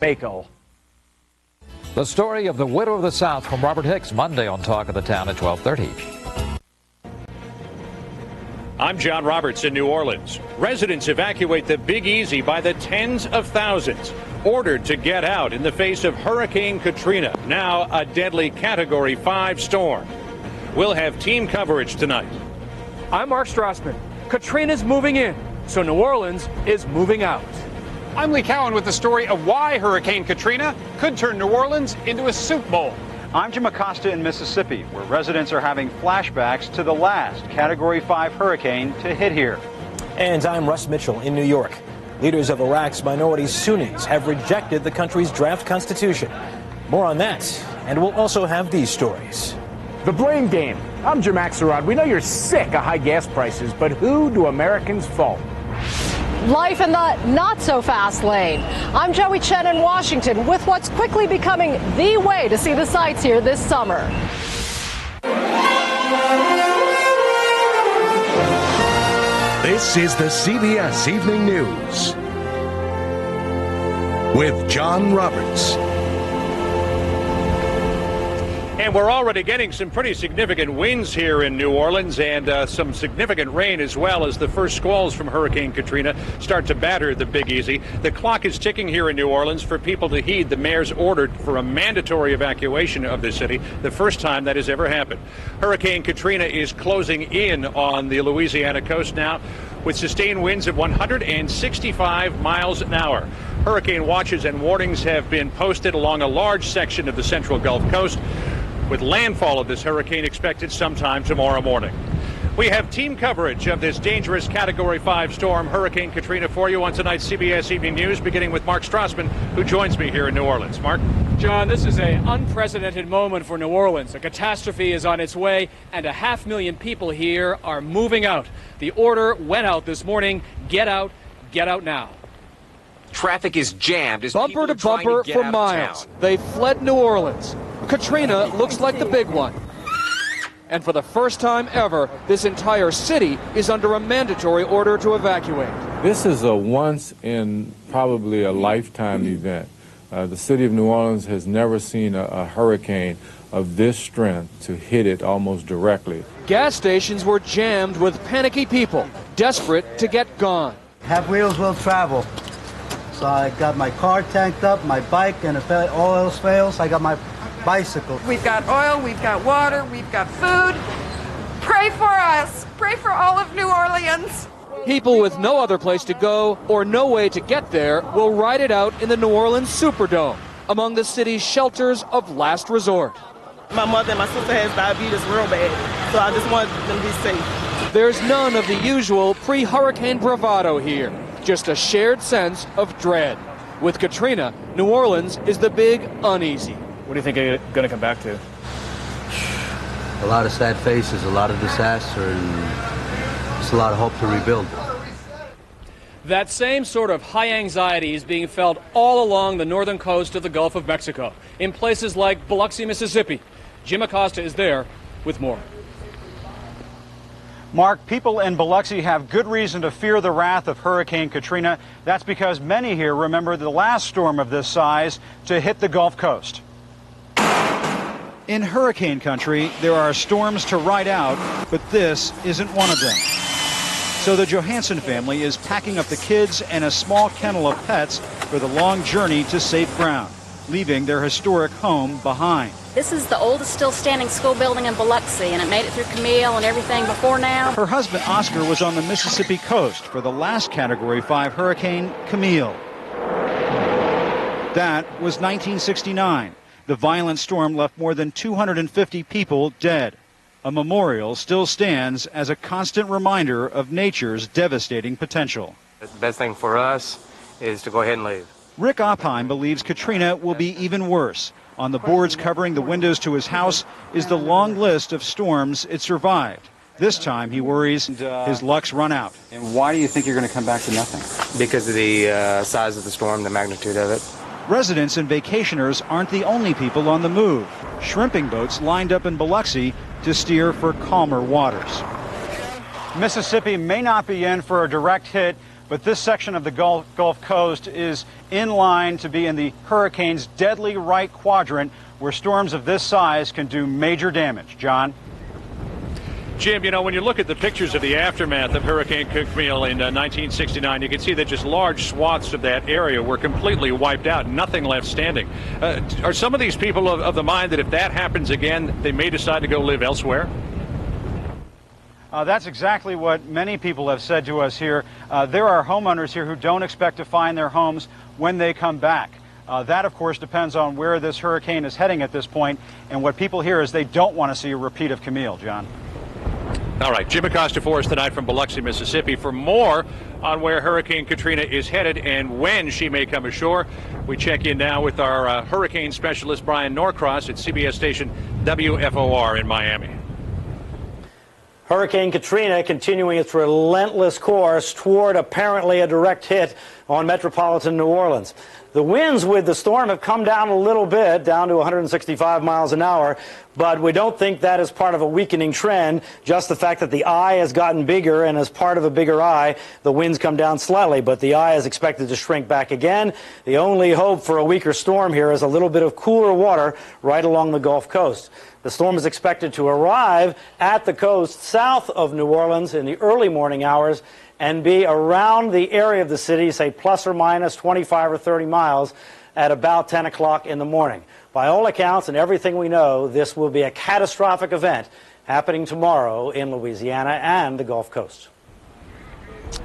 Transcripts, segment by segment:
Baco. The story of the widow of the South from Robert Hicks, Monday on Talk of the Town at 12:30. I'm John Roberts in New Orleans. Residents evacuate the Big Easy by the tens of thousands, ordered to get out in the face of Hurricane Katrina, now a deadly Category 5 storm. We'll have team coverage tonight. I'm Mark Strassman. Katrina's moving in, so New Orleans is moving out. I'm Lee Cowan with the story of why Hurricane Katrina could turn New Orleans into a soup bowl. I'm Jim Acosta in Mississippi, where residents are having flashbacks to the last Category 5 hurricane to hit here. And I'm Russ Mitchell in New York. Leaders of Iraq's minority Sunnis have rejected the country's draft constitution. More on that, and we'll also have these stories. The blame game. I'm Jim Axelrod. We know you're sick of high gas prices, but who do Americans fault? Life in the not-so-fast lane. I'm Joey Chen in Washington with what's quickly becoming the way to see the sights here this summer. This is the CBS Evening News with John Roberts. And we're already getting some pretty significant winds here in New Orleans and some significant rain as well as the first squalls from Hurricane Katrina start to batter the Big Easy. The clock is ticking here in New Orleans for people to heed the mayor's order for a mandatory evacuation of the city, the first time that has ever happened. Hurricane Katrina is closing in on the Louisiana coast now with sustained winds of 165 miles an hour. Hurricane watches and warnings have been posted along a large section of the central Gulf Coast, with landfall of this hurricane expected sometime tomorrow morning. We have team coverage of this dangerous Category 5 storm, Hurricane Katrina, for you on tonight's CBS Evening News, beginning with Mark Strassman, who joins me here in New Orleans. Mark? John, this is an unprecedented moment for New Orleans. A catastrophe is on its way, and 500,000 people here are moving out. The order went out this morning. Get out now. Traffic is jammed as bumper to bumper for miles. They fled New Orleans. Katrina looks like the big one. And for the first time ever, this entire city is under a mandatory order to evacuate. This is a once in probably a lifetime event. The city of New Orleans has never seen a hurricane of this strength to hit it almost directly. Gas stations were jammed with panicky people, desperate to get gone. Have wheels will travel. So I got my car tanked up, my bike, and if all else fails, I got my bicycle. We've got oil, we've got water, we've got food. Pray for us. Pray for all of New Orleans. People with no other place to go or no way to get there will ride it out in the New Orleans Superdome, among the city's shelters of last resort. My mother and my sister has diabetes real bad, so I just want them to be safe. There's none of the usual pre-hurricane bravado here, just a shared sense of dread. With Katrina, New Orleans is the big uneasy. What do you think they're going to come back to? A lot of sad faces, a lot of disaster, and just a lot of hope to rebuild. That same sort of high anxiety is being felt all along the northern coast of the Gulf of Mexico, in places like Biloxi, Mississippi. Jim Acosta is there with more. Mark, people in Biloxi have good reason to fear the wrath of Hurricane Katrina. That's because many here remember the last storm of this size to hit the Gulf Coast. In hurricane country, there are storms to ride out, but this isn't one of them. So the Johansson family is packing up the kids and a small kennel of pets for the long journey to safe ground, leaving their historic home behind. This is the oldest still standing school building in Biloxi, and it made it through Camille and everything before now. Her husband, Oscar, was on the Mississippi coast for the last Category 5 hurricane, Camille. That was 1969. The violent storm left more than 250 people dead. A memorial still stands as a constant reminder of nature's devastating potential. The best thing for us is to go ahead and leave. Rick Opheim believes Katrina will be even worse. On the boards covering the windows to his house is the long list of storms it survived. This time, he worries his luck's run out. And why do you think you're going to come back to nothing? Because of the size of the storm, the magnitude of it. Residents and vacationers aren't the only people on the move. Shrimping boats lined up in Biloxi to steer for calmer waters. Mississippi may not be in for a direct hit, but this section of the Gulf Coast is in line to be in the hurricane's deadly right quadrant, where storms of this size can do major damage. John? Jim, you know, when you look at the pictures of the aftermath of Hurricane Camille in 1969, you can see that just large swaths of that area were completely wiped out, nothing left standing. Are some of these people of the mind that if that happens again, they may decide to go live elsewhere? That's exactly what many people have said to us here. There are homeowners here who don't expect to find their homes when they come back. That, of course, depends on where this hurricane is heading at this point, and what people hear is they don't want to see a repeat of Camille, John. All right, Jim Acosta for us tonight from Biloxi, Mississippi. For more on where Hurricane Katrina is headed and when she may come ashore, we check in now with our hurricane specialist, Brian Norcross, at CBS station WFOR in Miami. Hurricane Katrina continuing its relentless course toward apparently a direct hit on metropolitan New Orleans. The winds with the storm have come down a little bit, down to 165 miles an hour, but we don't think that is part of a weakening trend. Just the fact that the eye has gotten bigger, and as part of a bigger eye, the winds come down slightly, but the eye is expected to shrink back again. The only hope for a weaker storm here is a little bit of cooler water right along the Gulf Coast. The storm is expected to arrive at the coast south of New Orleans in the early morning hours and be around the area of the city, say plus or minus 25 or 30 miles, at about 10 o'clock in the morning. By all accounts and everything we know, this will be a catastrophic event happening tomorrow in Louisiana and the Gulf Coast.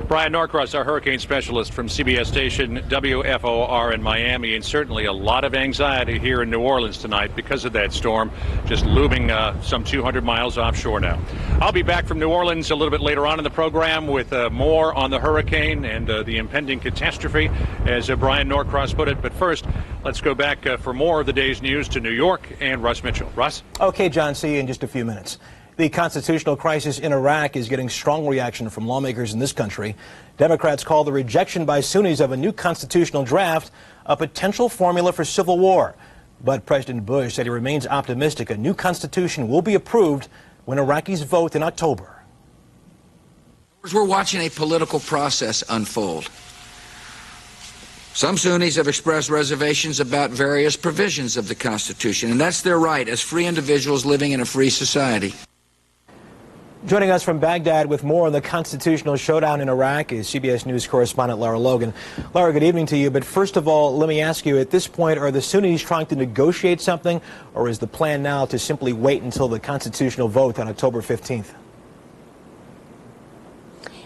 Brian Norcross, our hurricane specialist from CBS station WFOR in Miami, and certainly a lot of anxiety here in New Orleans tonight because of that storm just looming some 200 miles offshore now. I'll be back from New Orleans a little bit later on in the program with more on the hurricane and the impending catastrophe, as Brian Norcross put it. But first, let's go back for more of the day's news to New York and Russ Mitchell. Russ? Okay, John, see you in just a few minutes. The constitutional crisis in Iraq is getting strong reaction from lawmakers in this country. Democrats call the rejection by Sunnis of a new constitutional draft a potential formula for civil war. But President Bush said he remains optimistic a new constitution will be approved when Iraqis vote in October. We're watching a political process unfold. Some Sunnis have expressed reservations about various provisions of the Constitution, and that's their right as free individuals living in a free society. Joining us from Baghdad with more on the constitutional showdown in Iraq is CBS News correspondent Lara Logan. Lara, good evening to you. But first of all, let me ask you, at this point, are the Sunnis trying to negotiate something, or is the plan now to simply wait until the constitutional vote on October 15th?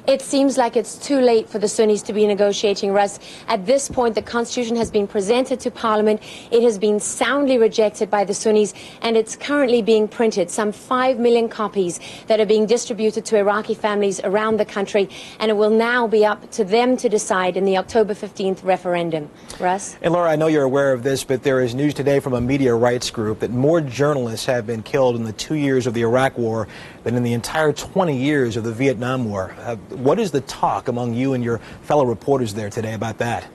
It seems like it's too late for the Sunnis to be negotiating, Russ. At this point, the Constitution has been presented to Parliament. It has been soundly rejected by the Sunnis, and it's currently being printed, some 5 million copies that are being distributed to Iraqi families around the country, and it will now be up to them to decide in the October 15th referendum. Russ? And Laura, I know you're aware of this, but there is news today from a media rights group that more journalists have been killed in the 2 years of the Iraq War than in the entire 20 years of the Vietnam War. What is the talk among you and your fellow reporters there today about that?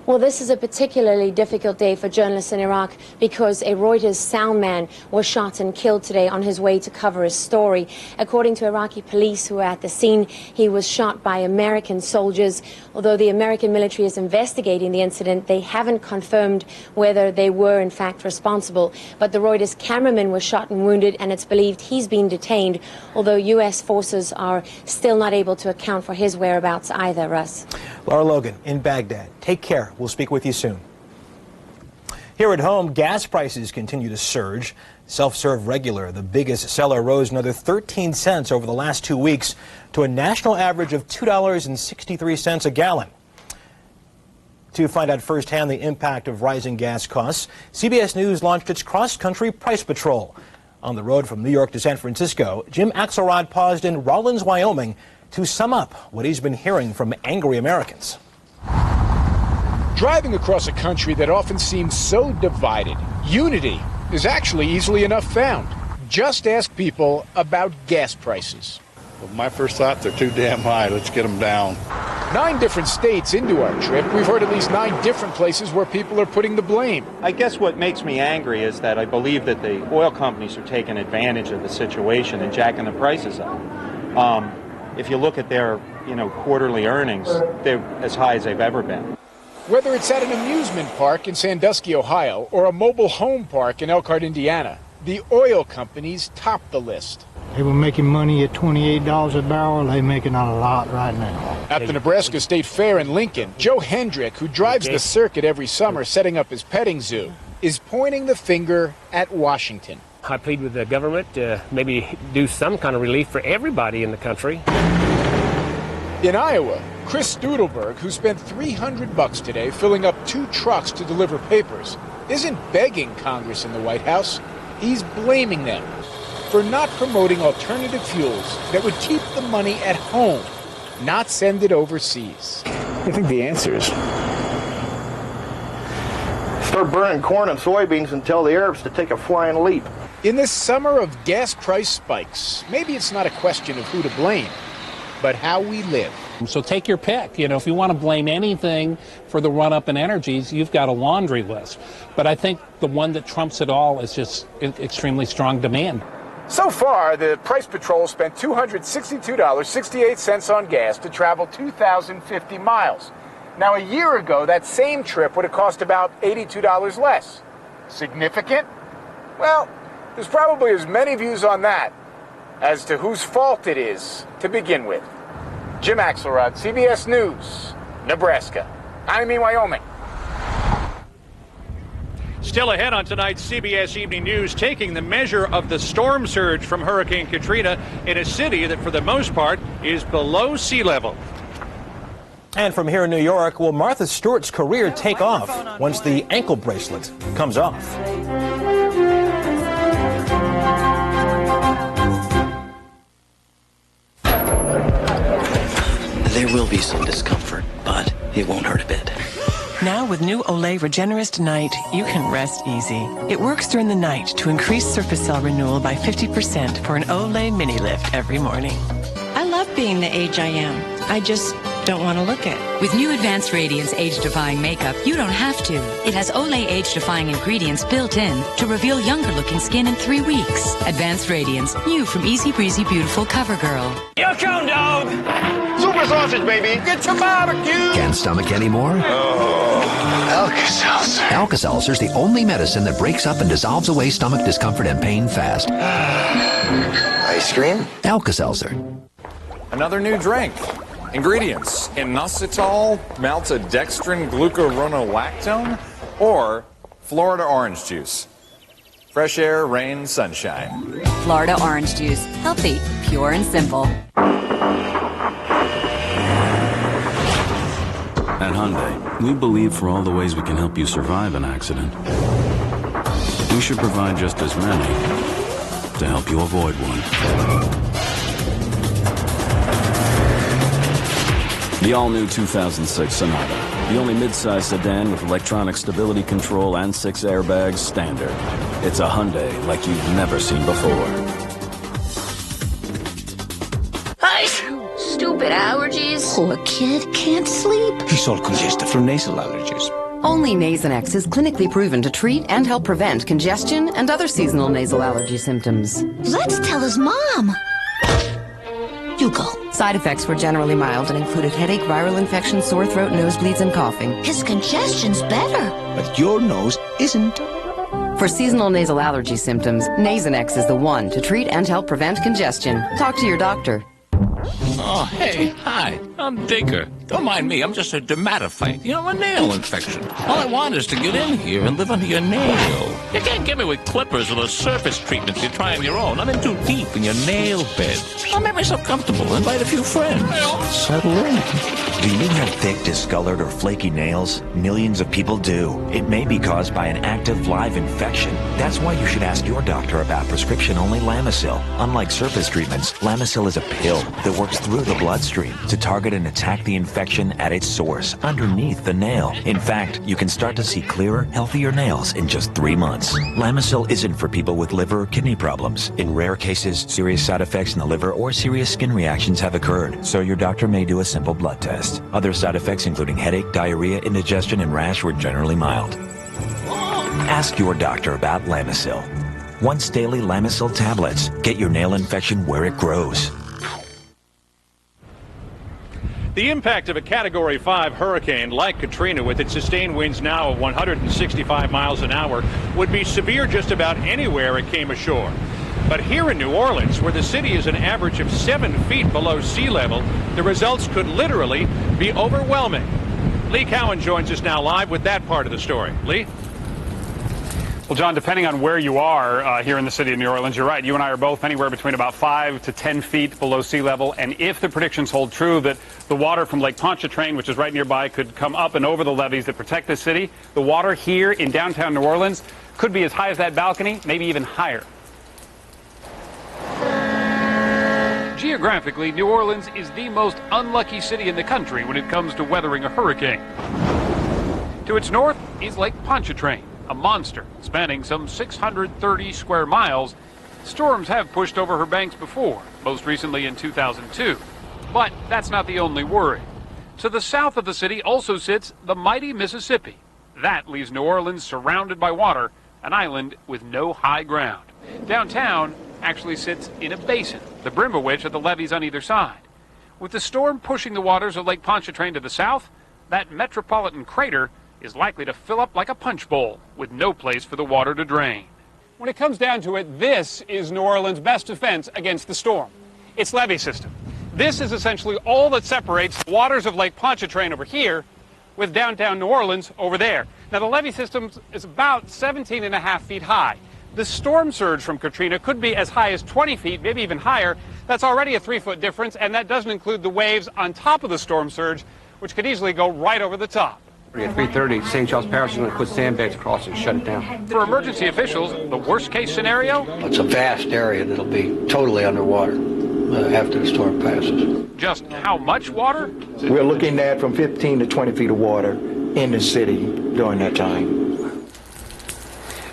Well, this is a particularly difficult day for journalists in Iraq because a Reuters sound man was shot and killed today on his way to cover his story. According to Iraqi police who were at the scene, he was shot by American soldiers. Although the American military is investigating the incident, they haven't confirmed whether they were in fact responsible. But the Reuters cameraman was shot and wounded, and it's believed he's been detained, although U.S. forces are still not able to account for his whereabouts either, Russ. Lara Logan in Baghdad. Take care. We'll speak with you soon. Here at home, gas prices continue to surge. Self-serve regular, the biggest seller, rose another 13 cents over the last 2 weeks to a national average of $2.63 a gallon. To find out firsthand the impact of rising gas costs, CBS News launched its cross-country price patrol. On the road from New York to San Francisco, Jim Axelrod paused in Rawlins, Wyoming, to sum up what he's been hearing from angry Americans. Driving across a country that often seems so divided, unity is actually easily enough found. Just ask people about gas prices. Well, my first thought, they're too damn high. Let's get them down. 9 different states into our trip, we've heard at least 9 different places where people are putting the blame. I guess what makes me angry is that I believe that the oil companies are taking advantage of the situation and jacking the prices up. if you look at their, quarterly earnings, they're as high as they've ever been. Whether it's at an amusement park in Sandusky, Ohio, or a mobile home park in Elkhart, Indiana, the oil companies top the list. They were making money at $28 a barrel. They're making a lot right now. At the Nebraska State Fair in Lincoln, Joe Hendrick, who drives the circuit every summer setting up his petting zoo, is pointing the finger at Washington. I plead with the government to maybe do some kind of relief for everybody in the country. In Iowa, Chris Studelberg, who spent $300 today filling up 2 trucks to deliver papers, isn't begging Congress and the White House. He's blaming them for not promoting alternative fuels that would keep the money at home, not send it overseas. I think the answer is start burning corn and soybeans and tell the Arabs to take a flying leap. In this summer of gas price spikes, maybe it's not a question of who to blame, but how we live. So take your pick. If you want to blame anything for the run-up in energies, you've got a laundry list. But I think the one that trumps it all is just extremely strong demand. So far, the price patrol spent $262.68 on gas to travel 2,050 miles. Now, a year ago, that same trip would have cost about $82 less. Significant? Well, there's probably as many views on that as to whose fault it is to begin with. Jim Axelrod, CBS News, Nebraska. I mean Wyoming. Still ahead on tonight's CBS Evening News, taking the measure of the storm surge from Hurricane Katrina in a city that, for the most part, is below sea level. And from here in New York, will Martha Stewart's career take off once the ankle bracelet comes off? There will be some discomfort, but it won't hurt a bit. Now with new Olay Regenerist Night, you can rest easy. It works during the night to increase surface cell renewal by 50% for an Olay mini lift every morning. I love being the age I am. I just don't want to look it. With new Advanced Radiance age-defying makeup, you don't have to. It has Olay age-defying ingredients built in to reveal younger-looking skin in 3 weeks. Advanced Radiance, new from Easy Breezy Beautiful CoverGirl. Here come, dog! Super sausage, baby! Get your barbecue! Can't stomach anymore? Oh, Alka-Seltzer. Alka-Seltzer is the only medicine that breaks up and dissolves away stomach discomfort and pain fast. Ice cream? Alka-Seltzer. Another new drink. Ingredients: inositol, maltodextrin, glucuronolactone, or Florida orange juice. Fresh air, rain, sunshine. Florida orange juice. Healthy, pure, and simple. At Hyundai, we believe for all the ways we can help you survive an accident, we should provide just as many to help you avoid one. The all-new 2006 Sonata, the only midsize sedan with electronic stability control and 6 airbags standard. It's a Hyundai like you've never seen before. Hi! Stupid allergies. Poor kid can't sleep. He's all congested from nasal allergies. Only Nasonex is clinically proven to treat and help prevent congestion and other seasonal nasal allergy symptoms. Let's tell his mom. You go. Side effects were generally mild and included headache, viral infection, sore throat, nosebleeds, and coughing. His congestion's better. But your nose isn't. For seasonal nasal allergy symptoms, Nasonex is the one to treat and help prevent congestion. Talk to your doctor. Oh, hey, hi, I'm Digger. Don't mind me, I'm just a dermatophyte. A nail infection. All I want is to get in here and live under your nail. You can't get me with clippers or those surface treatments you try on your own. I'm in too deep in your nail bed. I'll make myself comfortable, invite a few friends. Settle in. Do you have thick, discolored, or flaky nails? Millions of people do. It may be caused by an active live infection. That's why you should ask your doctor about prescription-only Lamisil. Unlike surface treatments, Lamisil is a pill that works through the bloodstream to target and attack the infection at its source, underneath the nail. In fact, you can start to see clearer, healthier nails in just 3 months. Lamisil isn't for people with liver or kidney problems. In rare cases, serious side effects in the liver or serious skin reactions have occurred, so your doctor may do a simple blood test. Other side effects including headache, diarrhea, indigestion, and rash were generally mild. Ask your doctor about Lamisil. Once daily Lamisil tablets. Get your nail infection where it grows. The impact of a Category 5 hurricane like Katrina, with its sustained winds now of 165 miles an hour, would be severe just about anywhere it came ashore. But here in New Orleans, where the city is an average of 7 feet below sea level, the results could literally be overwhelming. Lee Cowan joins us now live with that part of the story. Lee? Well, John, depending on where you are here in the city of New Orleans, you're right. You and I are both anywhere between about 5 to 10 feet below sea level. And if the predictions hold true that the water from Lake Pontchartrain, which is right nearby, could come up and over the levees that protect the city, the water here in downtown New Orleans could be as high as that balcony, maybe even higher. Geographically, New Orleans is the most unlucky city in the country when it comes to weathering a hurricane. To its north is Lake Pontchartrain, a monster spanning some 630 square miles. Storms have pushed over her banks before, most recently in 2002. But that's not the only worry. To the south of the city also sits the mighty Mississippi. That leaves New Orleans surrounded by water, an island with no high ground. Downtown actually sits in a basin, the brim of which are the levees on either side. With the storm pushing the waters of Lake Pontchartrain to the south, that metropolitan crater is likely to fill up like a punch bowl, with no place for the water to drain. When it comes down to it, this is New Orleans' best defense against the storm. Its levee system. This is essentially all that separates the waters of Lake Pontchartrain over here with downtown New Orleans over there. Now, the levee system is about 17.5 feet high. The storm surge from Katrina could be as high as 20 feet, maybe even higher. That's already a 3-foot difference, and that doesn't include the waves on top of the storm surge, which could easily go right over the top. At 3:30, St. Charles Parish is going to put sandbags across and shut it down. For emergency officials, the worst-case scenario? It's a vast area that'll be totally underwater after the storm passes. Just how much water? We're looking at from 15 to 20 feet of water in the city during that time.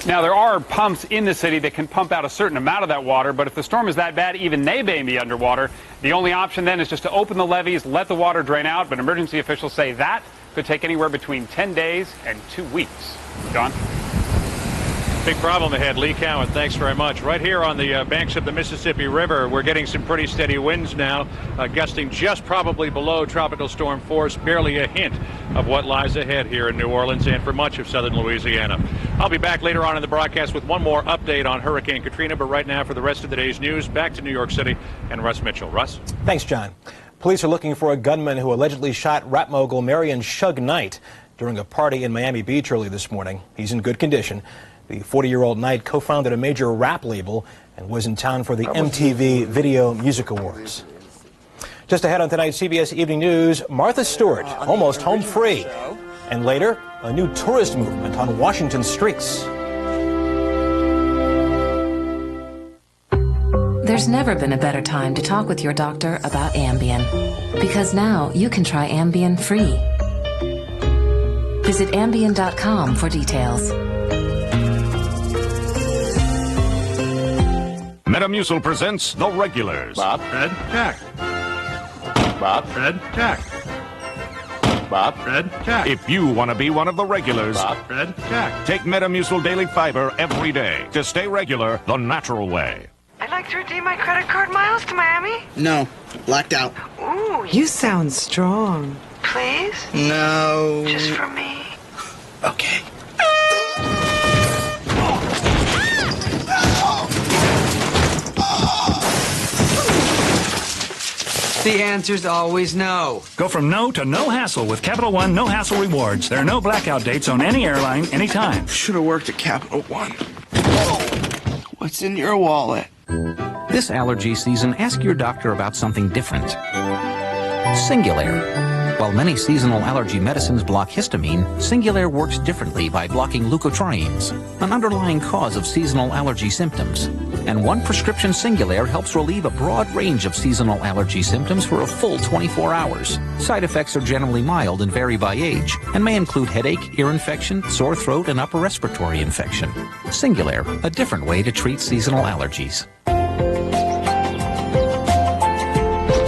Now, there are pumps in the city that can pump out a certain amount of that water, but if the storm is that bad, even they may be underwater. The only option then is just to open the levees, let the water drain out, but emergency officials say that could take anywhere between 10 days and 2 weeks. John? Big problem ahead. Lee Cowan, thanks very much. Right here on the banks of the Mississippi River, we're getting some pretty steady winds now, gusting just probably below tropical storm force, barely a hint of what lies ahead here in New Orleans and for much of southern Louisiana. I'll be back later on in the broadcast with one more update on Hurricane Katrina, but right now for the rest of the day's news, back to New York City and Russ Mitchell. Russ? Thanks, John. Police are looking for a gunman who allegedly shot rap mogul Marion Suge Knight during a party in Miami Beach early this morning. He's in good condition. The 40-year-old Knight co-founded a major rap label and was in town for the MTV Video Music Awards. Just ahead on tonight's CBS Evening News, Martha Stewart almost home free. And later, a new tourist movement on Washington streets. There's never been a better time to talk with your doctor about Ambien. Because now you can try Ambien free. Visit Ambien.com for details. Metamucil presents The Regulars. Bob. Red, Jack. Bob. Red, Jack. Bob. Red, Jack. If you want to be one of the regulars, Bob. Red, Jack. Take Metamucil Daily Fiber every day to stay regular the natural way. I'd like to redeem my credit card miles to Miami. No, blacked out. Ooh, You sound strong. please? No. Just for me. Okay. The answer's always no. Go from no to no hassle with Capital One No Hassle Rewards. There are no blackout dates on any airline, anytime. Should have worked at Capital One. What's in your wallet? This allergy season, ask your doctor about something different. Singulair. While many seasonal allergy medicines block histamine, Singulair works differently by blocking leukotrienes, an underlying cause of seasonal allergy symptoms. And one prescription Singulair helps relieve a broad range of seasonal allergy symptoms for a full 24 hours. Side effects are generally mild and vary by age, and may include headache, ear infection, sore throat, and upper respiratory infection. Singulair, a different way to treat seasonal allergies.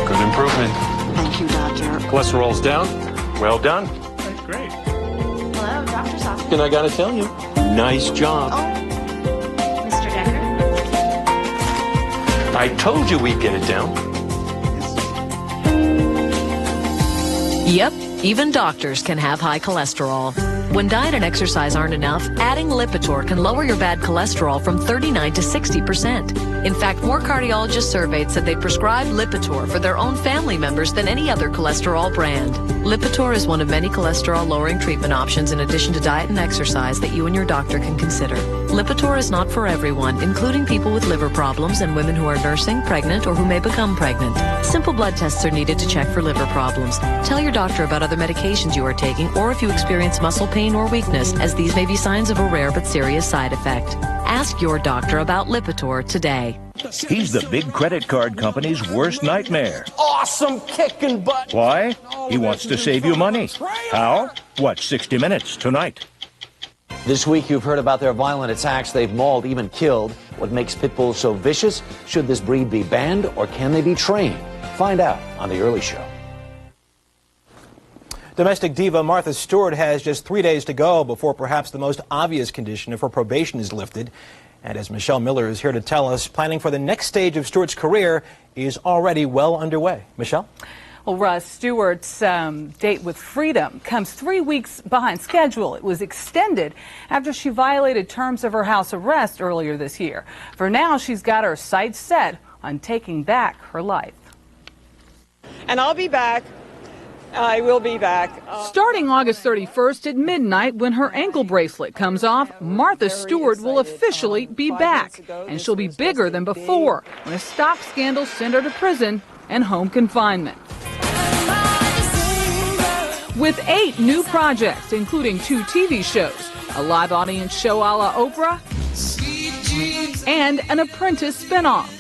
Good improvement. Thank you, doctor. Cholesterol's down. Well done. That's great. Hello, doctor's office. And I gotta tell you, nice job. Mr. Decker? I told you we'd get it down. Yep, even doctors can have high cholesterol. When diet and exercise aren't enough, adding Lipitor can lower your bad cholesterol from 39 to 60%. In fact, more cardiologists surveyed said they prescribe Lipitor for their own family members than any other cholesterol brand. Lipitor is one of many cholesterol-lowering treatment options in addition to diet and exercise that you and your doctor can consider. Lipitor is not for everyone, including people with liver problems and women who are nursing, pregnant, or who may become pregnant. Simple blood tests are needed to check for liver problems. Tell your doctor about other medications you are taking or if you experience muscle pain or weakness, as these may be signs of a rare but serious side effect. Ask your doctor about Lipitor today. He's the big credit card company's worst nightmare. Awesome kicking butt. Why? He wants to save you money. How? Watch 60 Minutes tonight. This week you've heard about their violent attacks. They've mauled, even killed. What makes pit bulls so vicious? Should this breed be banned or can they be trained? Find out on The Early Show. Domestic diva Martha Stewart has just 3 days to go before perhaps the most obvious condition of her probation is lifted. And as Michelle Miller is here to tell us, planning for the next stage of Stewart's career is already well underway. Michelle? Well, Russ, Stewart's date with freedom comes 3 weeks behind schedule. It was extended after she violated terms of her house arrest earlier this year. For now, she's got her sights set on taking back her life. And I'll be back. I will be back. Starting August 31st at midnight, when her ankle bracelet comes off, Martha Stewart will officially be back. And she'll be bigger than before, when a stock scandal sent her to prison and home confinement. With 8 new projects, including 2 TV shows, a live audience show a la Oprah, and an Apprentice spinoff.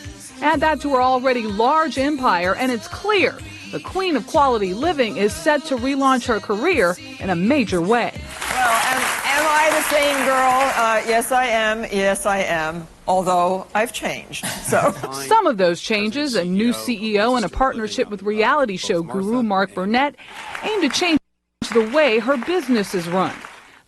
Add that to her already large empire, and it's clear the queen of quality living is set to relaunch her career in a major way. Well, am I the same girl? Yes, I am. Yes, I am. Although I've changed. So some of those changes, a new CEO and a partnership with reality show guru Mark Burnett, aim to change the way her business is run.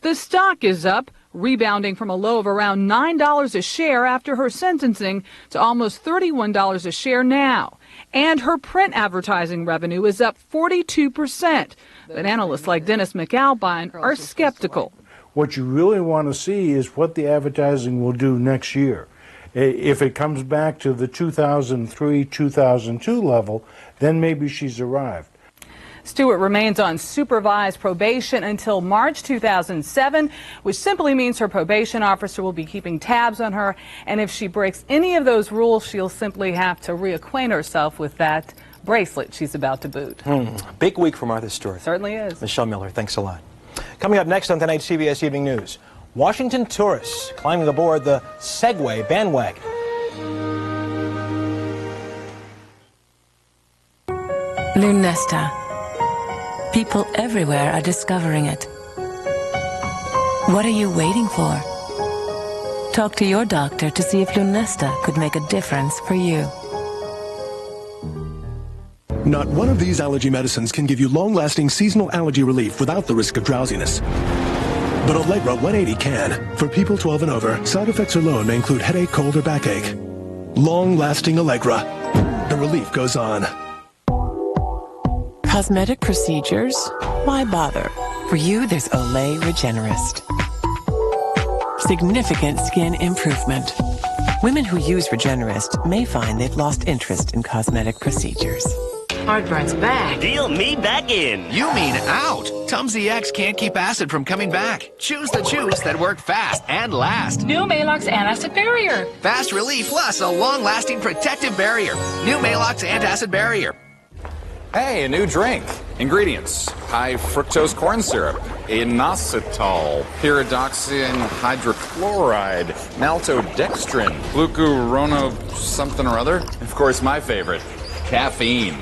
The stock is up, rebounding from a low of around $9 a share after her sentencing to almost $31 a share now. And her print advertising revenue is up 42%. But analysts like Dennis McAlpine are skeptical. What you really want to see is what the advertising will do next year. If it comes back to the 2003-2002 level, then maybe she's arrived. Stewart remains on supervised probation until March 2007, which simply means her probation officer will be keeping tabs on her. And if she breaks any of those rules, she'll simply have to reacquaint herself with that bracelet she's about to boot. Big week for Martha Stewart. Certainly is. Michelle Miller, thanks a lot. Coming up next on tonight's CBS Evening News, Washington tourists climbing aboard the Segway bandwagon. Lunesta. People everywhere are discovering it. What are you waiting for? Talk to your doctor to see if Lunesta could make a difference for you. Not one of these allergy medicines can give you long-lasting seasonal allergy relief without the risk of drowsiness. But Allegra 180 can. For people 12 and over, side effects alone may include headache, cold, or backache. Long-lasting Allegra. The relief goes on. Cosmetic procedures? Why bother? For you, there's Olay Regenerist. Significant skin improvement. Women who use Regenerist may find they've lost interest in cosmetic procedures. Heartburn's back. Deal me back in. You mean out. Tums EX can't keep acid from coming back. Choose the juice that worked fast and last. New Malox Antacid Barrier. Fast relief plus a long-lasting protective barrier. New Malox Antacid Barrier. Hey, a new drink. Ingredients: high fructose corn syrup, inositol, pyridoxine hydrochloride, maltodextrin, glucurono something or other. Of course, my favorite, caffeine.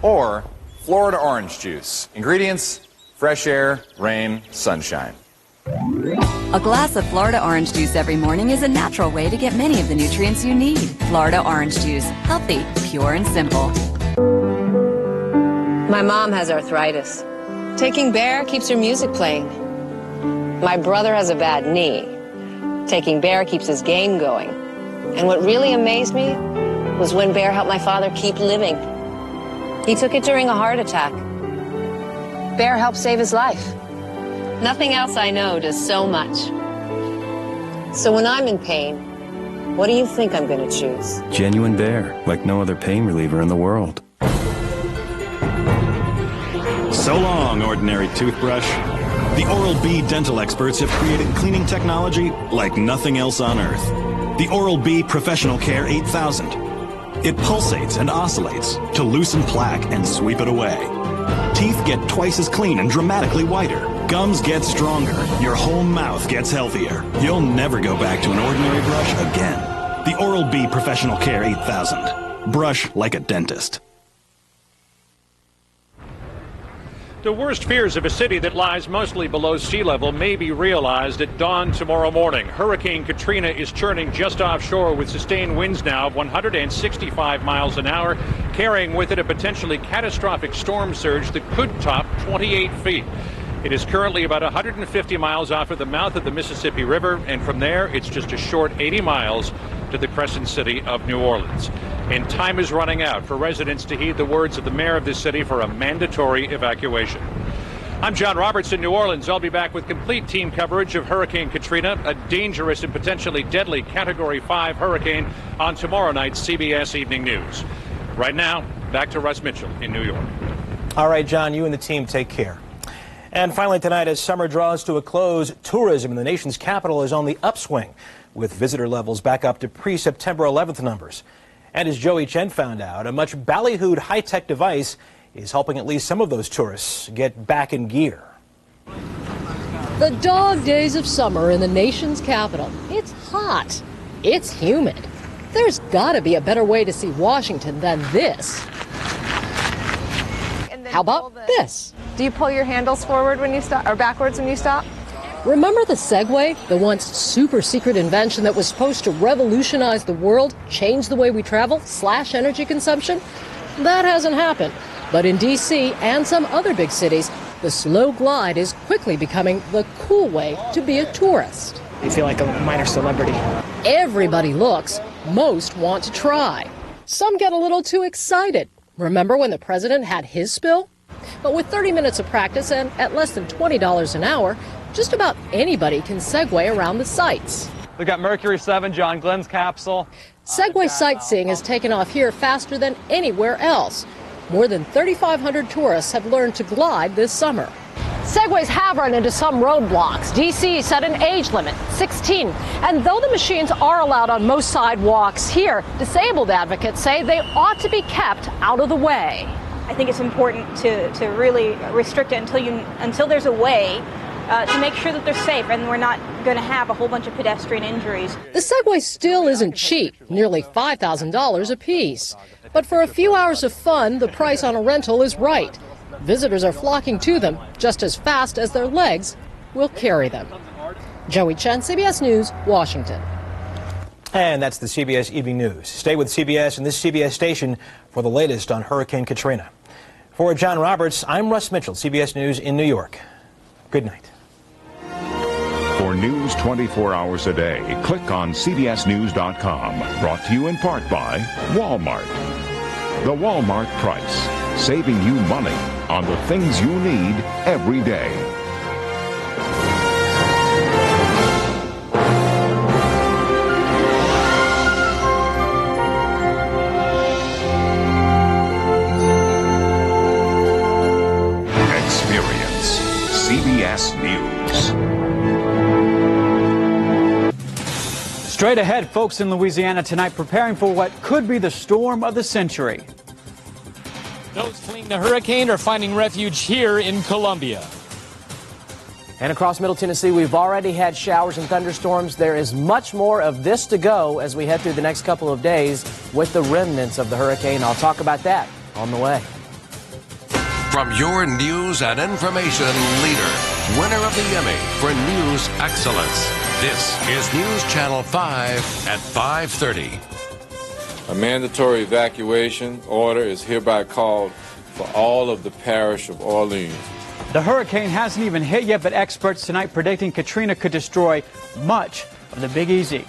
Or Florida orange juice. Ingredients: fresh air, rain, sunshine. A glass of Florida orange juice every morning is a natural way to get many of the nutrients you need. Florida orange juice. Healthy, pure, and simple. My mom has arthritis. Taking Bear keeps her music playing. My brother has a bad knee. Taking Bear keeps his game going. And what really amazed me was when Bear helped my father keep living. He took it during a heart attack. Bear helped save his life. Nothing else I know does so much. So when I'm in pain, what do you think I'm going to choose? Genuine Bear, like no other pain reliever in the world. So long, ordinary toothbrush. The Oral-B dental experts have created cleaning technology like nothing else on Earth. The Oral-B Professional Care 8000. It pulsates and oscillates to loosen plaque and sweep it away. Teeth get twice as clean and dramatically whiter. Gums get stronger. Your whole mouth gets healthier. You'll never go back to an ordinary brush again. The Oral-B Professional Care 8000. Brush like a dentist. The worst fears of a city that lies mostly below sea level may be realized at dawn tomorrow morning. Hurricane Katrina is churning just offshore with sustained winds now of 165 miles an hour, carrying with it a potentially catastrophic storm surge that could top 28 feet. It is currently about 150 miles off of the mouth of the Mississippi River, and from there it's just a short 80 miles to the crescent city of New Orleans. And time is running out for residents to heed the words of the mayor of this city for a mandatory evacuation. I'm John Roberts in New Orleans. I'll be back with complete team coverage of Hurricane Katrina, a dangerous and potentially deadly Category 5 hurricane, on tomorrow night's CBS Evening News. Right now, back to Russ Mitchell in New York. All right, John, you and the team take care. And finally tonight, as summer draws to a close, tourism in the nation's capital is on the upswing, with visitor levels back up to pre-September 11th numbers. And as Joey Chen found out, a much ballyhooed high-tech device is helping at least some of those tourists get back in gear. The dog days of summer in the nation's capital. It's hot. It's humid. There's got to be a better way to see Washington than this. How about this? Do you pull your handles forward when you stop, or backwards when you stop? Remember the Segway, the once super secret invention that was supposed to revolutionize the world, change the way we travel, slash energy consumption? That hasn't happened. But in D.C. and some other big cities, the slow glide is quickly becoming the cool way to be a tourist. You feel like a minor celebrity. Everybody looks. Most want to try. Some get a little too excited. Remember when the president had his spill? But with 30 minutes of practice and at less than $20 an hour, just about anybody can Segway around the sites. We've got Mercury 7, John Glenn's capsule. Segway sightseeing has taken off here faster than anywhere else. More than 3,500 tourists have learned to glide this summer. Segways have run into some roadblocks. D.C. set an age limit, 16. And though the machines are allowed on most sidewalks here, disabled advocates say they ought to be kept out of the way. I think it's important to really restrict it until there's a way to make sure that they're safe and we're not going to have a whole bunch of pedestrian injuries. The Segway still isn't cheap, nearly $5,000 a piece. But for a few hours of fun, the price on a rental is right. Visitors are flocking to them just as fast as their legs will carry them. Joey Chen, CBS News, Washington. And that's the CBS Evening News. Stay with CBS and this CBS station for the latest on Hurricane Katrina. For John Roberts, I'm Russ Mitchell, CBS News in New York. Good night. For news 24 hours a day, click on CBSNews.com. Brought to you in part by Walmart. The Walmart price, saving you money on the things you need every day. Experience CBS News. Straight ahead, folks in Louisiana tonight preparing for what could be the storm of the century. Those fleeing the hurricane are finding refuge here in Columbia. And across Middle Tennessee, we've already had showers and thunderstorms. There is much more of this to go as we head through the next couple of days with the remnants of the hurricane. I'll talk about that on the way. From your news and information leader, winner of the Emmy for News Excellence, this is News Channel 5 at 5:30. A mandatory evacuation order is hereby called for all of the parish of Orleans. The hurricane hasn't even hit yet, but experts tonight predicting Katrina could destroy much of the Big Easy.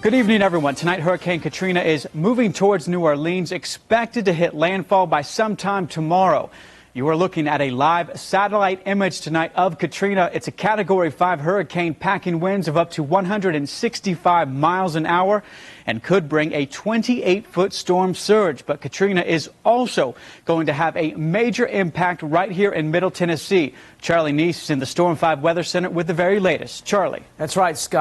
Good evening, everyone. Tonight, Hurricane Katrina is moving towards New Orleans, expected to hit landfall by sometime tomorrow. You are looking at a live satellite image tonight of Katrina. It's a Category 5 hurricane packing winds of up to 165 miles an hour and could bring a 28-foot storm surge. But Katrina is also going to have a major impact right here in Middle Tennessee. Charlie Neese is in the Storm 5 Weather Center with the very latest. Charlie. That's right, Scott.